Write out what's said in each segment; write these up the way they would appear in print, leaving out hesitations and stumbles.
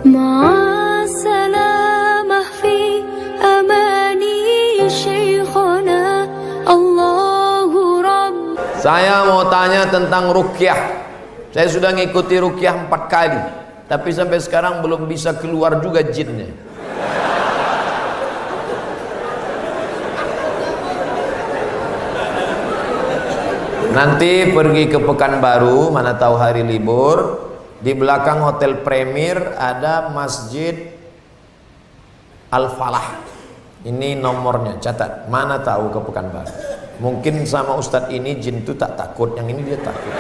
مع السلامة في أماني شيخنا الله رب. Saya mau tanya tentang ruqyah. Saya sudah ngikuti ruqyah 4 kali, tapi sampai sekarang belum bisa keluar juga jinnya. Nanti pergi ke Pekanbaru, mana tahu hari libur, di belakang Hotel Premier ada Masjid Al-Falah. Ini nomornya, catat. Mana tahu ke Pekanbaru. Mungkin sama Ustadz ini jin itu tak takut, yang ini dia takut.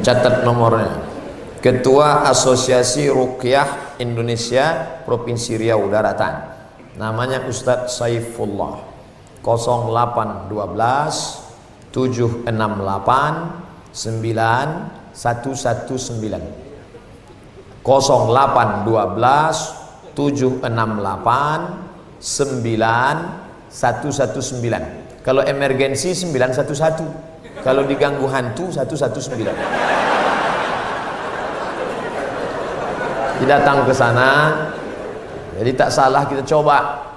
Catat nomornya. Ketua Asosiasi Ruqyah Indonesia Provinsi Riau Daratan. Namanya Ustadz Saifullah. 0812 768 9119 0812 768 9119. Kalau emergensi 911, kalau diganggu hantu 119. Datang ke sana, jadi tak salah kita coba.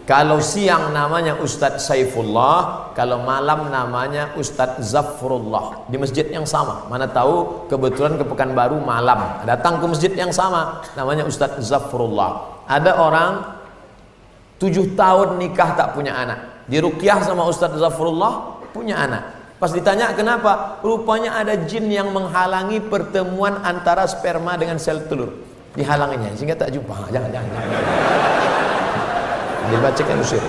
Kalau siang namanya Ustadz Saifullah, kalau malam namanya Ustadz Zafrullah, di masjid yang sama. Mana tahu kebetulan ke Pekanbaru malam, datang ke masjid yang sama, namanya Ustadz Zafrullah. Ada orang 7 tahun nikah tak punya anak, diruqyah sama Ustadz Zafrullah, punya anak. Pas ditanya kenapa, rupanya ada jin yang menghalangi pertemuan antara sperma dengan sel telur, dihalanginya sehingga tak jumpa. Jangan. Dibacakan usir.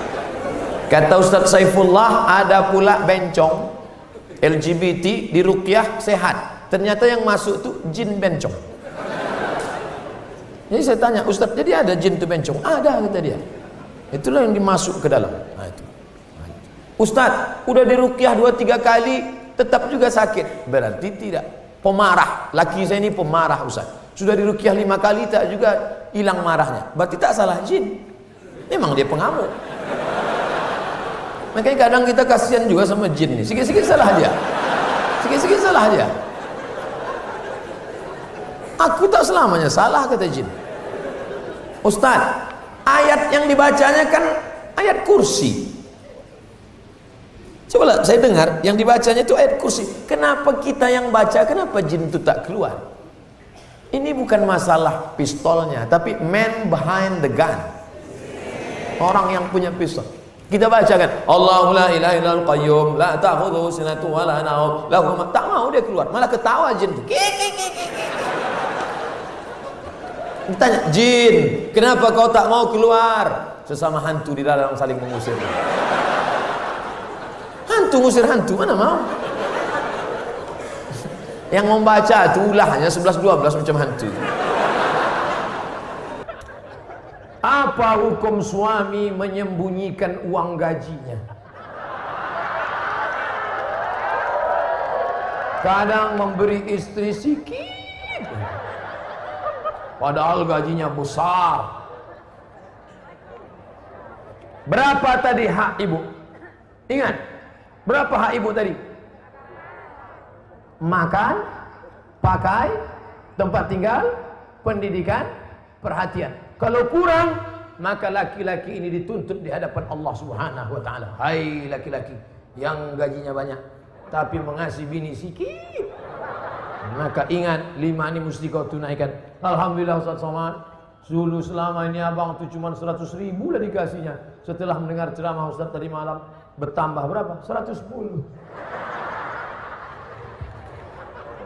Kata Ustadz Saifullah, ada pula bencong LGBT di ruqyah sehat, ternyata yang masuk tuh jin bencong. Jadi saya tanya, Ustadz, jadi ada jin tuh bencong? Ada, kata dia. Itulah yang dimasuk ke dalam. Ustadz, udah di ruqyah 2-3 kali tetap juga sakit. Berarti tidak. Pemarah, laki saya ini pemarah Ustadz. Sudah di ruqyah 5 kali tak juga hilang marahnya. Berarti tak salah jin. Memang dia pengamuk. Makanya kadang kita kasihan juga sama jin nih. Sikit-sikit salah dia. Sikit-sikit salah dia. Aku tak selamanya salah, kata jin. Ustaz, ayat yang dibacanya kan ayat kursi. Coba saya dengar yang dibacanya itu ayat kursi. Kenapa kita yang baca, kenapa jin itu tak keluar? Ini bukan masalah pistolnya, tapi man behind the gun. Orang yang punya pistol. Kita bacakan Allahu la ilaha illal qayyum la ta'khudhuhu sinatun wa la nawm lahu ma. Tak mau dia keluar, malah ketawa jin. Ditanya, jin, kenapa kau tak mau keluar? Sesama hantu di dalam saling mengusir. Hantu ngusir hantu, mana mau? Yang membaca itu ulahnya 11-12 macam hantu. Apa hukum suami menyembunyikan uang gajinya? Kadang memberi istri sikit, padahal gajinya besar. Berapa tadi hak ibu? Ingat, berapa hak ibu tadi? Makan, pakai, tempat tinggal, pendidikan, perhatian. Kalau kurang, maka laki-laki ini dituntut di hadapan Allah Subhanahu wa taala. Hai laki-laki yang gajinya banyak tapi mengasihi bini sikit, maka ingat 5 ini mesti kau tunaikan. Alhamdulillah Ustaz Somad, dulu selama ini abang tuh cuma 100.000 lah dikasihnya. Setelah mendengar ceramah Ustaz tadi malam, bertambah berapa? 110.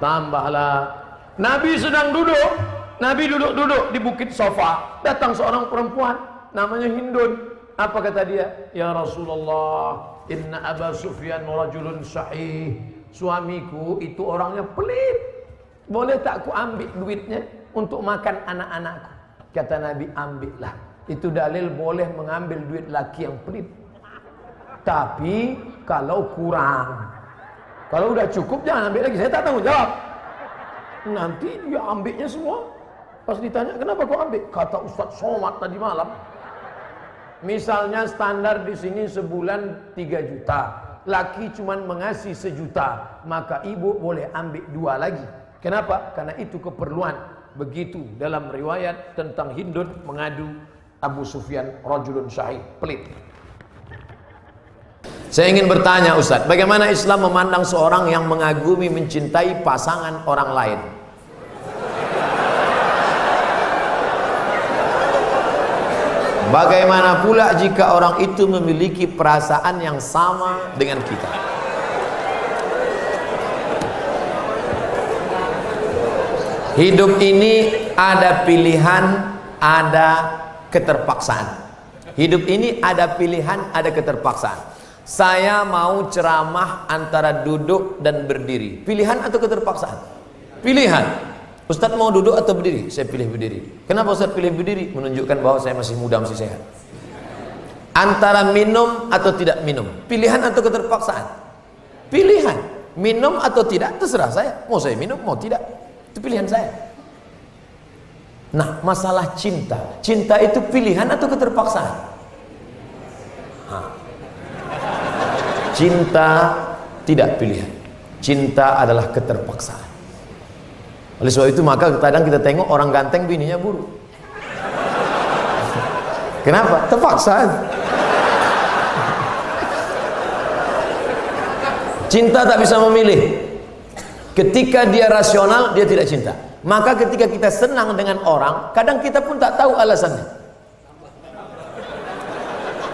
Tambahlah. Nabi sedang duduk. Nabi duduk-duduk di bukit Sofa. Datang seorang perempuan namanya Hindun. Apa kata dia? Ya Rasulullah, inna Aba Sufyan rajulun sahih. Suamiku itu orangnya pelit. Boleh tak aku ambil duitnya untuk makan anak-anakku? Kata Nabi, ambillah. Itu dalil boleh mengambil duit laki yang pelit. Tapi kalau kurang, kalau udah cukup jangan ambil lagi. Saya tak tanggung jawab. Nanti dia ambilnya semua. Pas ditanya, kenapa kau ambil? Kata Ustaz Somad tadi malam. Misalnya standar di sini sebulan 3 juta. Laki cuman mengasih 1 juta. Maka ibu boleh ambil 2 lagi. Kenapa? Karena itu keperluan. Begitu dalam riwayat tentang Hindun mengadu Abu Sufyan, rajulun syahid, pelit. Saya ingin bertanya Ustaz, bagaimana Islam memandang seorang yang mengagumi, mencintai pasangan orang lain? Bagaimana pula jika orang itu memiliki perasaan yang sama dengan kita? Hidup ini ada pilihan, ada keterpaksaan. Hidup ini ada pilihan, ada keterpaksaan. Saya mau ceramah antara duduk dan berdiri. Pilihan atau keterpaksaan? Pilihan. Ustaz mau duduk atau berdiri? Saya pilih berdiri. Kenapa Ustaz pilih berdiri? Menunjukkan bahwa saya masih muda, masih sehat. Antara minum atau tidak minum. Pilihan atau keterpaksaan? Pilihan. Minum atau tidak, terserah saya. Mau saya minum, mau tidak. Itu pilihan saya. Nah, masalah cinta. Cinta itu pilihan atau keterpaksaan? Cinta tidak pilihan. Cinta adalah keterpaksaan. Oleh sebab itu maka kadang kita tengok orang ganteng bininya buruk. Kenapa? Terpaksa. Cinta tak bisa memilih. Ketika dia rasional, dia tidak cinta. Maka ketika kita senang dengan orang, kadang kita pun tak tahu alasannya.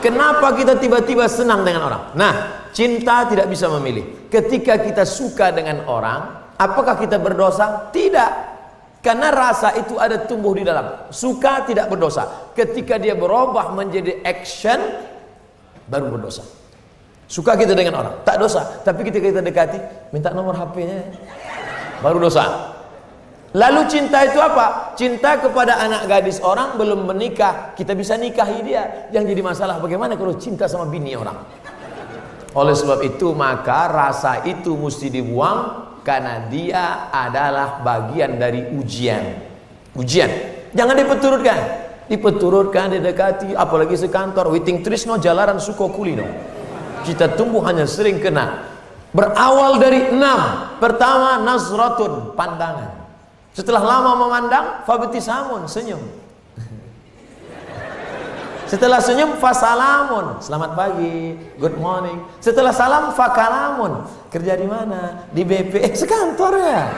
Kenapa kita tiba-tiba senang dengan orang? Nah, cinta tidak bisa memilih. Ketika kita suka dengan orang, apakah kita berdosa? Tidak. Karena rasa itu ada tumbuh di dalam. Suka tidak berdosa. Ketika dia berubah menjadi action, baru berdosa. Suka kita dengan orang, tak dosa. Tapi ketika kita dekati, minta nomor HP-nya, baru dosa. Lalu cinta itu apa? Cinta kepada anak gadis orang belum menikah, kita bisa nikahi dia. Yang jadi masalah bagaimana kalau cinta sama bini orang? Oleh sebab itu maka rasa itu mesti dibuang. Karena dia adalah bagian dari ujian. Ujian. Jangan dipeturutkan. Dipeturutkan, didekati, apalagi sekantor. Witing trisno jalaran suko kulino. Kita tumbuh hanya sering kena. Berawal dari 6. Pertama, nazratun, pandangan. Setelah lama memandang, fabtisamun, senyum. Setelah senyum, fasalamun, selamat pagi, good morning. Setelah salam, fakalamun, kerja di mana? Di BP, sekantor ya.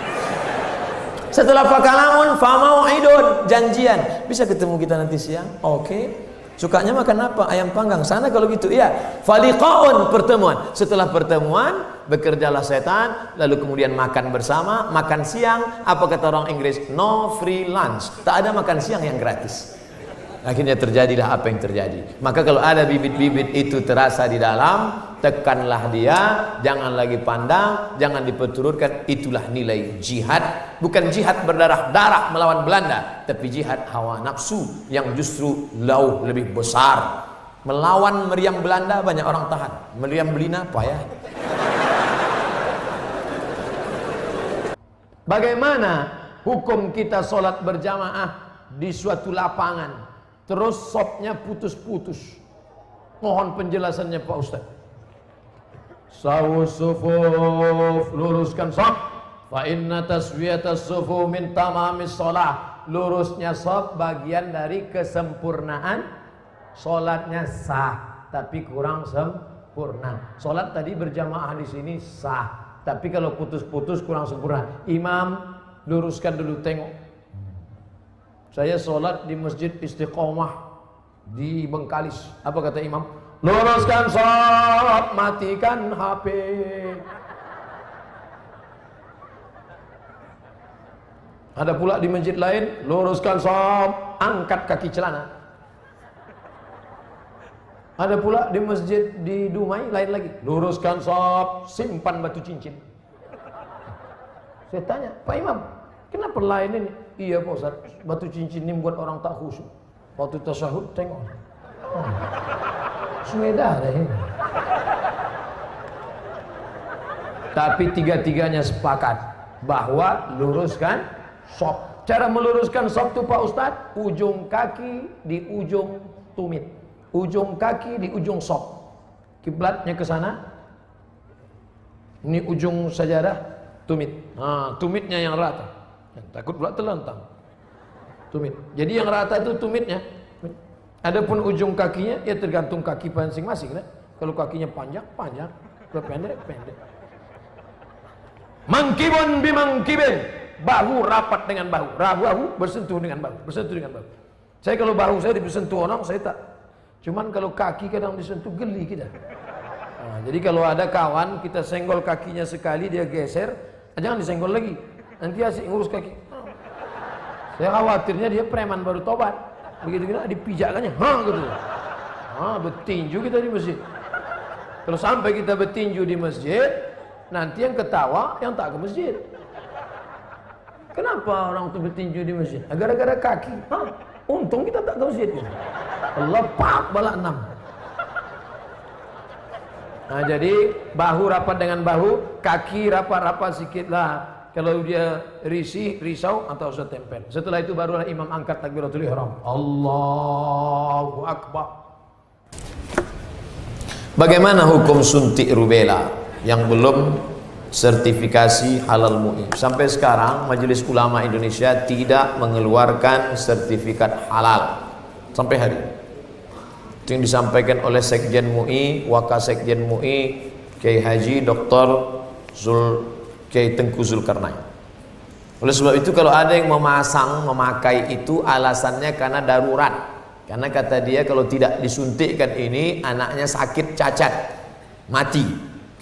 Setelah fakalamun, famau'idun, janjian. Bisa ketemu kita nanti siang? Oke. Sukanya makan apa? Ayam panggang. Sana kalau gitu, iya. Faliqaun, pertemuan. Setelah pertemuan, bekerjalah setan, lalu kemudian makan bersama, makan siang. Apa kata orang Inggris? No free lunch. Tak ada makan siang yang gratis. Akhirnya terjadilah apa yang terjadi. Maka kalau ada bibit-bibit itu terasa di dalam, tekanlah dia, jangan lagi pandang, jangan dipeturutkan. Itulah nilai jihad. Bukan jihad berdarah-darah melawan Belanda, tapi jihad hawa nafsu yang justru jauh lebih besar. Melawan meriam Belanda banyak orang tahan, meriam Belina payah. Bagaimana hukum kita sholat berjamaah di suatu lapangan, terus sopnya putus-putus? Mohon penjelasannya Pak Ustaz. Sawus sufuf, luruskan sop. Fa inna taswiyatas sufu min tamamis sholah. Lurusnya sop bagian dari kesempurnaan. Sholatnya sah, tapi kurang sempurna. Sholat tadi berjamaah di sini sah. Tapi kalau putus-putus kurang sempurna. Imam, luruskan dulu, tengok. Saya sholat di Masjid Istiqomah di Bengkalis. Apa kata imam? Luruskan sholat, matikan HP. Ada pula di masjid lain, luruskan sholat, angkat kaki celana. Ada pula di masjid di Dumai lain lagi, luruskan sholat, simpan batu cincin. Saya tanya, Pak Imam, kenapa lain ini? Iya Pak Ustaz, batu cincin ini buat orang tak khusyuk. Waktu tasyahud tengok, sudah ada ini. Tapi tiga-tiganya sepakat bahwa luruskan sop. Cara meluruskan sop itu Pak Ustaz, ujung kaki di ujung tumit. Ujung kaki di ujung sop. Kiblatnya ke sana. Ini ujung sajadah, tumit. Nah, tumitnya yang rata. Takut pula terlentang. Tumit. Jadi yang rata itu tumitnya. Adapun ujung kakinya ya tergantung kaki masing-masing. Kalau kakinya panjang, panjang. Kalau pendek, pendek. Mangkibun bimangkibin. Bahu rapat dengan bahu. Bahu bersentuh dengan bahu. Bersentuh dengan bahu. Saya kalau bahu saya disentuh orang, saya tak. Cuman kalau kaki kadang disentuh, geli kita. Nah, jadi kalau ada kawan, kita senggol kakinya sekali, dia geser, jangan disenggol lagi. Nanti asik ngurus kaki. Saya khawatirnya dia preman baru tobat. Begitu kita dipijakkannya, gitu. Bertinju kita di masjid. Kalau sampai kita bertinju di masjid, nanti yang ketawa yang tak ke masjid. Kenapa orang itu bertinju di masjid? Gara-gara kaki. Untung kita tak ke masjid. Allah pak balak 6. Nah, jadi bahu rapat dengan bahu, kaki rapat-rapat sikit lah. Kalau dia risau atau usah tempel. Setelah itu barulah imam angkat takbiratul ihram. Allahu Akbar. Bagaimana hukum suntik rubella yang belum sertifikasi halal MUI? Sampai sekarang Majelis Ulama Indonesia tidak mengeluarkan sertifikat halal sampai hari ini. Itu yang disampaikan oleh Sekjen MUI, Wakasekjen MUI, Kiai Haji Dr. Kiai Tengku Zulkarnain. Oleh sebab itu kalau ada yang memakai itu alasannya karena darurat. Karena kata dia kalau tidak disuntikkan ini anaknya sakit cacat, mati.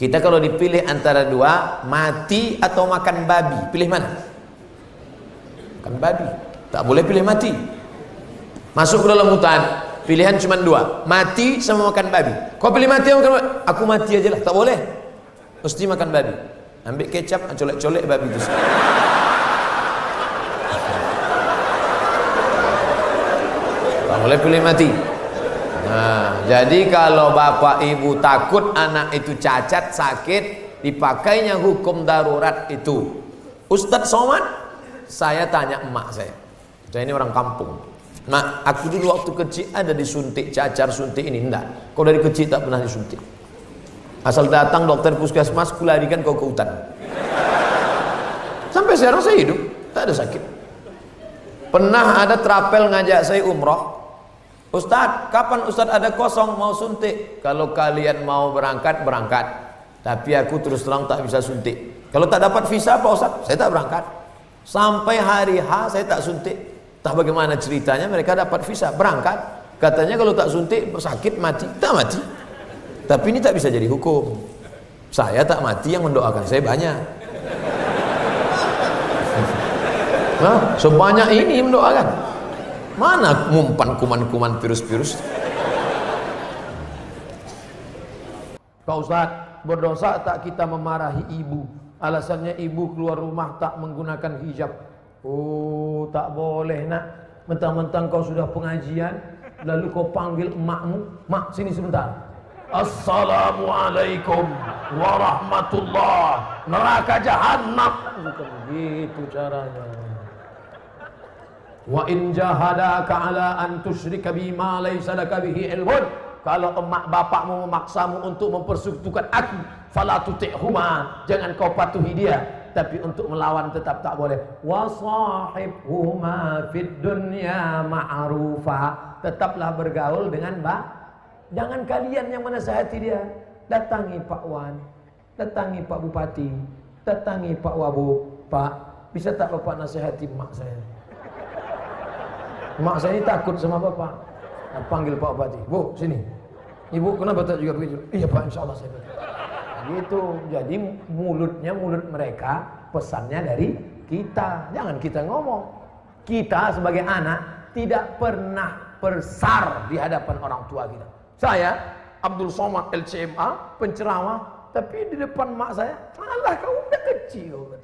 Kita kalau dipilih antara dua, mati atau makan babi, pilih mana? Makan babi. Tak boleh pilih mati. Masuk ke dalam hutan, pilihan cuma dua, mati sama makan babi. Kau pilih mati atau makan babi? Aku mati aja lah, tak boleh. Mesti makan babi. Ambil kecap, colek-colek babi itu. Tak boleh pilih mati. Nah, jadi kalau bapak ibu takut anak itu cacat, sakit, dipakainya hukum darurat itu. Ustadz Somad, saya tanya emak saya ini orang kampung. Mak, aku dulu waktu kecil ada disuntik cacar, suntik ini. Enggak, kau dari kecil tak pernah disuntik. Asal datang dokter puskesmas, kularikan kau ke hutan. Sampai sekarang saya hidup, tak ada sakit. Pernah ada trapel ngajak saya umroh. Ustadz, kapan Ustadz ada kosong mau suntik? Kalau kalian mau berangkat, berangkat. Tapi aku terus terang tak bisa suntik. Kalau tak dapat visa Pak Ustadz, saya tak berangkat. Sampai hari H saya tak suntik. Tak bagaimana ceritanya mereka dapat visa, berangkat. Katanya kalau tak suntik sakit mati. Tak mati. Tapi ini tak bisa jadi hukum. Saya tak mati, yang mendoakan saya banyak. Nah, sebanyak ini mendoakan. Mana ngumpan kuman-kuman virus-virus? Pak Ustadz, berdosa tak kita memarahi ibu? Alasannya ibu keluar rumah tak menggunakan hijab. Oh, tak boleh nak. Mentang-mentang kau sudah pengajian, lalu kau panggil emakmu, mak sini sebentar. Assalamualaikum warahmatullah, neraka jahanam. Bukan begitu caranya. Wa in jahadaka ala an tusyrika bima laysa laka bihi ilmun. Kalau emak bapakmu memaksamu untuk mempersekutukan aku, fala tuti'huma, jangan kau patuhi dia. Tapi untuk melawan tetap tak boleh. Wa sahibhuma fid dunya ma'rufa, tetaplah bergaul dengan jangan kalian yang menasihati dia. Datangi Pak Wan, datangi Pak Bupati, datangi Pak Wabub. Pak, bisa tak Bapak nasihati mak saya? Mak saya ini takut sama Bapak. Nah, panggil Pak Bupati. Bu, sini. Ibu kenapa tak juga begitu? Iya Pak, insya Allah saya begitu. Gitu. Jadi mulutnya mulut mereka, pesannya dari kita. Jangan kita ngomong. Kita sebagai anak tidak pernah bersar di hadapan orang tua kita. Saya Abdul Somad LCMA, penceramah, tapi di depan mak saya, alah kau udah kecil.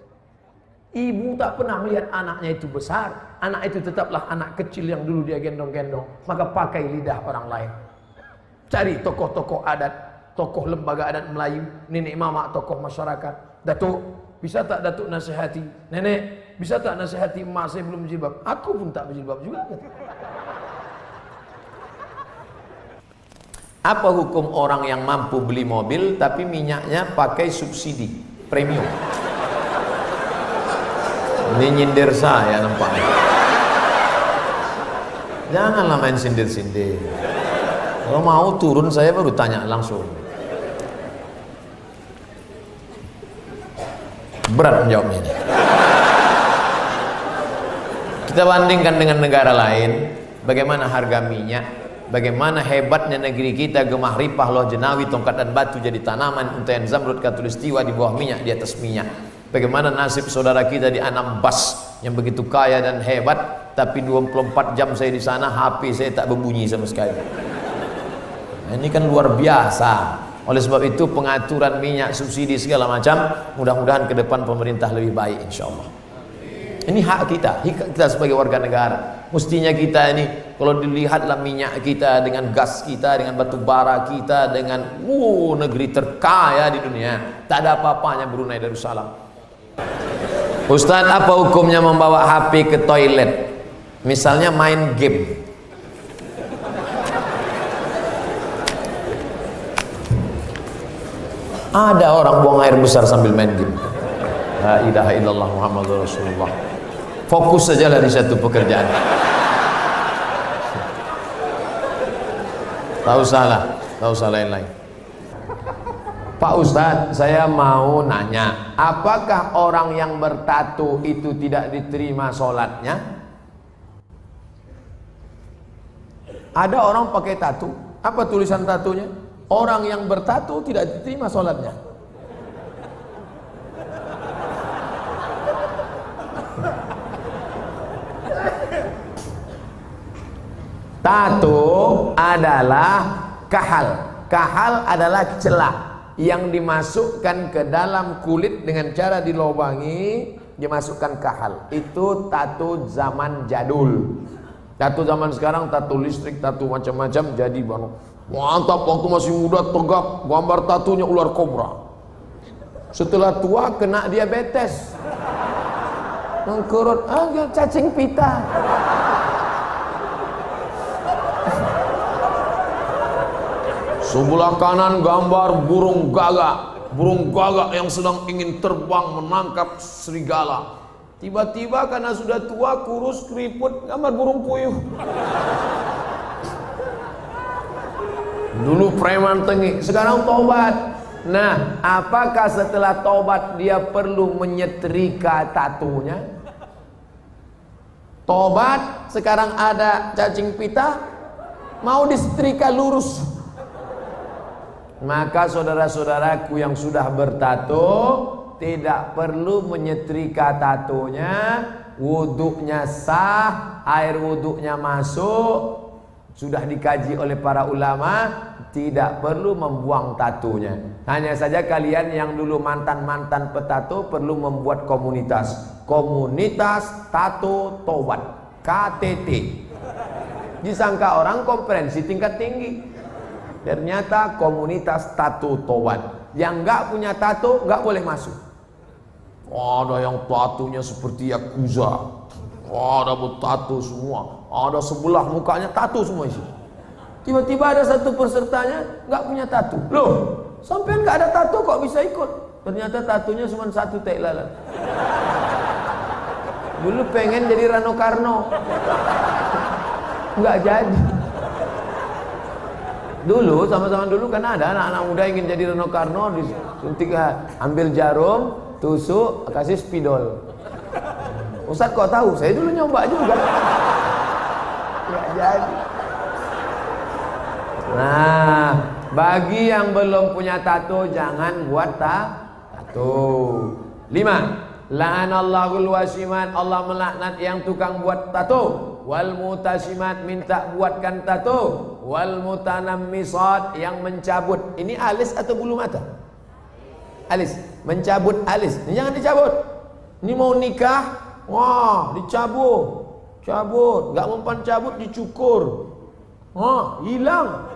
Ibu tak pernah melihat anaknya itu besar. Anak itu tetaplah anak kecil yang dulu dia gendong-gendong. Maka pakai lidah orang lain. Cari tokoh-tokoh adat, tokoh lembaga adat Melayu, nenek mama, tokoh masyarakat. Datuk, bisa tak Datuk nasihati? Nenek, bisa tak nasihati emak saya belum berjilbab? Aku pun tak berjilbab juga. Apa hukum orang yang mampu beli mobil tapi minyaknya pakai subsidi premium? Ini nyindir saya nampaknya. Janganlah main sindir-sindir. Kalau mau turun saya baru tanya langsung. Berat menjawabnya ini. Kita bandingkan dengan negara lain, bagaimana harga minyak, bagaimana hebatnya negeri kita, gemah ripah, loh jenawi, tongkat dan batu jadi tanaman, untayan zamrud, katulistiwa di bawah minyak, di atas minyak. Bagaimana nasib saudara kita di Anambas yang begitu kaya dan hebat, tapi 24 jam saya di sana, HP saya tak berbunyi sama sekali. Nah, ini kan luar biasa. Oleh sebab itu pengaturan minyak, subsidi segala macam, mudah-mudahan ke depan pemerintah lebih baik insya Allah. Ini hak kita sebagai warga negara. Mestinya kita ini, kalau dilihatlah minyak kita dengan gas kita, dengan batu bara kita, dengan negeri terkaya di dunia, tak ada apa-apanya Brunei Darussalam. Ustaz, apa hukumnya membawa HP ke toilet? Misalnya main game. Ada orang buang air besar sambil main game. La ilaha illallah Muhammadur Rasulullah. Fokus sajalah di satu pekerjaan. Tak usah lain-lain. Pak Ustadz, saya mau nanya, apakah orang yang bertato itu tidak diterima sholatnya? Ada orang pakai tato. Apa tulisan tatonya? Orang yang bertato tidak diterima sholatnya. Tato adalah kahal. Kahal adalah celah yang dimasukkan ke dalam kulit dengan cara dilobangi, dimasukkan kahal. Itu tato zaman jadul. Tato zaman sekarang, tato listrik, tato macam-macam jadi mantap. Waktu masih muda tegap, gambar tatonya ular kobra. Setelah tua kena diabetes, mengkurut, cacing pita. Sebelah kanan gambar burung gagak yang sedang ingin terbang menangkap serigala. Tiba-tiba karena sudah tua, kurus, keriput, gambar burung puyuh. Dulu preman tengik, sekarang tobat. Nah, apakah setelah tobat dia perlu menyetrika tatonya? Tobat, sekarang ada cacing pita, mau disetrika lurus. Maka saudara-saudaraku yang sudah bertato tidak perlu menyetrika tatonya, wuduknya sah, air wuduknya masuk, sudah dikaji oleh para ulama, tidak perlu membuang tatonya. Hanya saja kalian yang dulu mantan-mantan petato perlu membuat komunitas tato tobat, KTT. Disangka orang konferensi tingkat tinggi, ternyata komunitas tato tobat. Yang nggak punya tato nggak boleh masuk. Ada yang tatonya seperti Yakuza, ada bertato semua, ada sebelah mukanya tato semua isi. Tiba-tiba ada satu pesertanya nggak punya tato. Loh, sampean nggak ada tato kok bisa ikut? Ternyata tatonya cuma satu tai lalat. Dulu pengen jadi Rano Karno, nggak jadi. Dulu sama-sama dulu kan ada anak-anak muda ingin jadi Rano Karno, disuntik, ambil jarum, tusuk, kasih spidol. Ustaz kok tahu? Saya dulu nyoba juga. Nggak jadi. Nah, bagi yang belum punya tato jangan buat tato. 5. La'anallahul wasimat, Allah melaknat yang tukang buat tato. Wal mutasimat, minta buatkan tato. Wal mutanammisat, yang mencabut. Ini alis atau bulu mata? Alis, mencabut alis. Ini jangan dicabut. Ini mau nikah, wah cabut, nggak mempan cabut dicukur, hilang.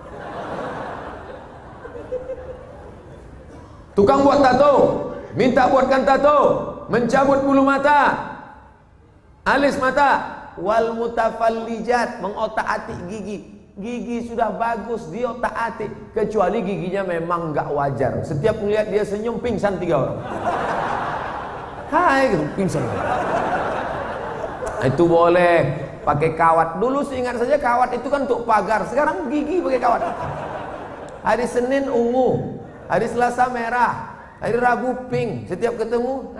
Tukang buat tato, minta buatkan tato, mencabut bulu mata, alis mata. Wal mutafallijat, mengotak-atik gigi sudah bagus diotak-atik, kecuali giginya memang nggak wajar. Setiap melihat dia senyum pingsan 3 orang. Hai gitu, pingsan. Itu boleh. pakai kawat. Dulu seingat saja kawat itu kan untuk pagar, sekarang gigi pakai kawat. Hari Senin ungu, hari Selasa merah, hari Rabu pink, setiap ketemu.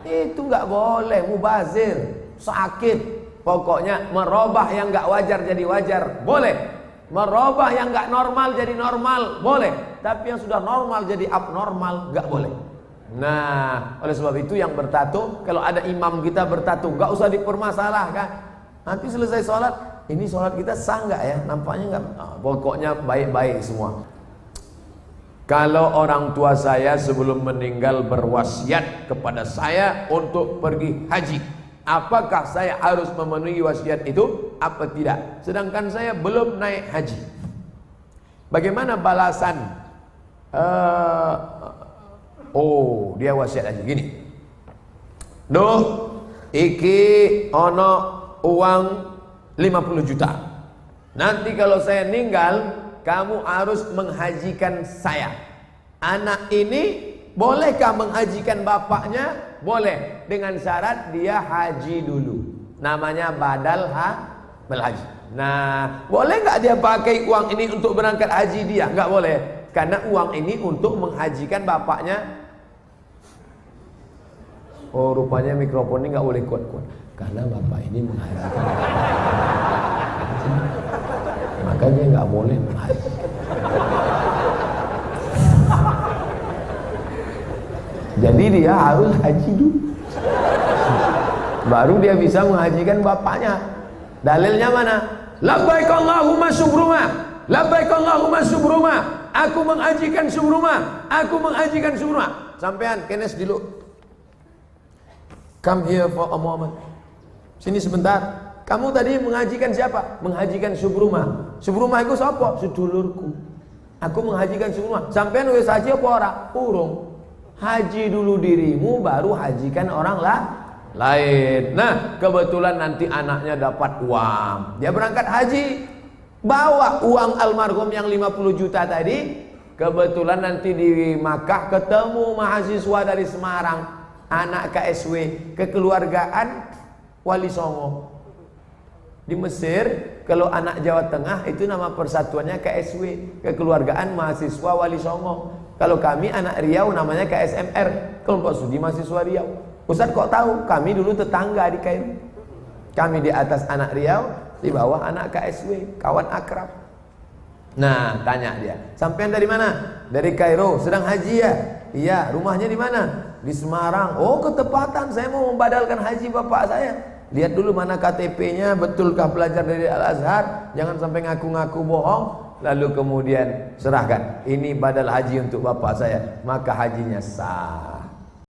Itu nggak boleh, mubazir, sakit. Pokoknya merubah yang nggak wajar jadi wajar, boleh. Merubah yang nggak normal jadi normal, boleh. Tapi yang sudah normal jadi abnormal, nggak boleh. Nah, oleh sebab itu yang bertato, kalau ada imam kita bertato, nggak usah dipermasalahkan. Nanti selesai sholat, ini sholat kita sah nggak ya? Nampaknya nggak. Pokoknya baik-baik semua. Kalau orang tua saya sebelum meninggal berwasiat kepada saya untuk pergi haji, apakah saya harus memenuhi wasiat itu apa tidak? Sedangkan saya belum naik haji. Bagaimana balasan? Dia wasiat haji gini. Duh, iki ono uang 50 juta. Nanti kalau saya meninggal, kamu harus menghajikan saya. Anak ini bolehkah menghajikan bapaknya? Boleh, dengan syarat dia haji dulu. Namanya badal haji. Nah, boleh nggak dia pakai uang ini untuk berangkat haji dia? Nggak boleh, karena uang ini untuk menghajikan bapaknya. Oh, rupanya mikrofon ini nggak boleh kuat-kuat, karena bapak ini menghajikan. Makanya nggak boleh menghaji. Jadi dia harus haji dulu, baru dia bisa menghajikan bapaknya. Dalilnya mana? Labbaik Allahumma subruma, labbaik Allahumma subruma. Aku menghajikan subruma, aku menghajikan subruma. Sampean kenes dulu. Come here for a moment. Sini sebentar. Kamu tadi menghajikan siapa? Menghajikan subruma. Subruma itu siapa? Sedulurku. Aku menghajikan subruma. Sampean wis haji apa ora? Urung. Haji dulu dirimu, baru hajikan orang lain. Nah, kebetulan nanti anaknya dapat uang, dia berangkat haji, bawa uang almarhum yang 50 juta tadi. Kebetulan nanti di Makkah ketemu mahasiswa dari Semarang, anak KSW, kekeluargaan Wali Songo. Di Mesir, kalau anak Jawa Tengah itu nama persatuannya KSW, kekeluargaan mahasiswa Wali Songo. Kalau kami anak Riau namanya KSMR, kelompok studi mahasiswa Riau. Ustaz kok tahu? Kami dulu tetangga di Kairo. Kami di atas anak Riau, di bawah anak KSW, kawan akrab. Nah, tanya dia, sampean dari mana? Dari Kairo, sedang haji ya? Iya, rumahnya di mana? Di Semarang. Oh, ketepatan, saya mau membadalkan haji bapak saya. Lihat dulu mana KTP-nya, betulkah pelajar dari Al-Azhar? Jangan sampai ngaku-ngaku bohong. Lalu kemudian serahkan, ini badal haji untuk bapak saya, maka hajinya sah.